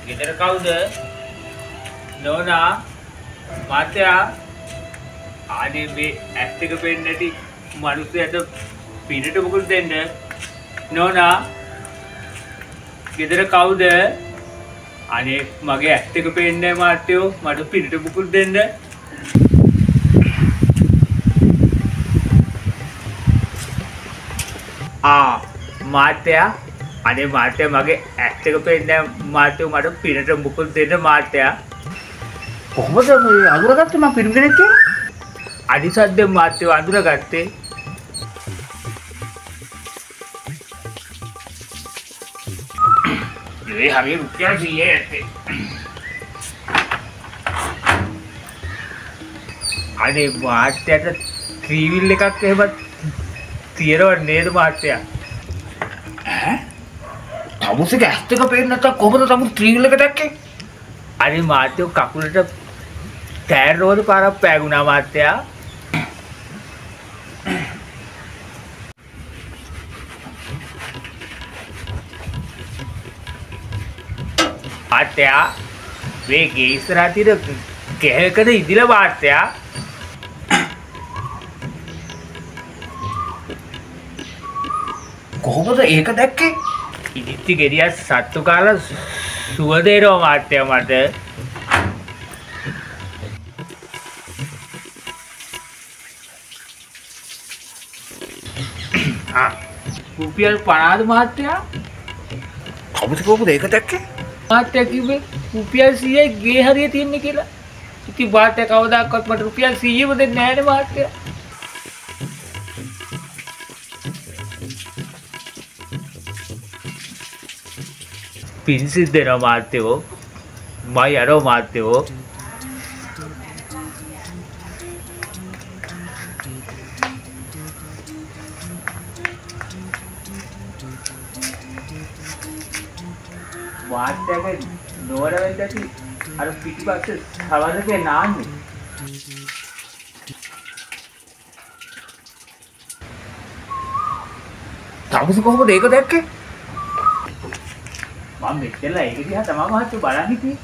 ගෙදර කවුද? නෝනා මාත්‍යා අනේ මේ ඇස් එක පේන්නේ නැති මිනිස්සුන්ට පිටට මොකද දෙන්න? නෝනා ගෙදර කවුද? අනේ මගේ ඇස් එක පේන්නේ නැහැ මාත්‍යෝ මට පිටට මොකද දෙන්න? මාත්‍යා අනේ මාත්‍යා මගේ ඇස් එක පේන්නේ නැහැ මාත්‍යෝ මට පිටට මොකද දෙන්න මාත්‍යා? කොහොමද මේ අඳුරගත්තේ මම පිරිමි කෙනෙක් කියලා? අනිසද්ද මාත්‍යෝ අඳුරගත්තේ. ඒ හැමේ රුපියල් 100 ඇත්තේ. අනේ මාත්‍යාට ත්‍රිවිල් එකක් එහෙම තියනව නේද මාත්‍යා? තමුසේක ඇස් දෙක පේන්නේ නැත්නම් කොහොමද තමුන් ත්‍රිවිල් එක දැක්කේ? අනේ මාත්‍යෝ කකුලට ටයර් රෝද පාරක් පෑගුණා මාත්‍යා. මාත්‍යා මේ ගේ ඉස්සරහා තියෙන කෙහෙකද ඉදිලා මාත්‍යා. කොහොමද ඒක දැක්කේ? ඉදිත්ති ගෙඩිය සත්තු කාලා සුවඳ එනවා මාත්‍යා මට. රුපියල් 50ද මාත්‍යා? තමුසේ කොහොමද ඒක දැක්කේ? මාත්‍යා කිව්වේ රුපියල් 100යි ගේ හරිය තියෙන්නේ කියලා. ඉතින් මාත්‍යා කවදාකවත් මට රුපියල් 100ම දෙන්නේ නැහැ නේ මාත්‍යා. පින්සිත් දෙනවා මාත්‍යෝ. මම යනවා මාත්‍යෝ. මාත්‍යාගේ නෝර වෙද්දී අර පිටිපස්සේ සවදකේ නාන්නේ. තමුසේ කොහොමද ඒක දැක්කේ? මම මෙච්චරලා ඒක දිහා තමයි මාත්‍යෝ බලන්නේ කිව්වේ.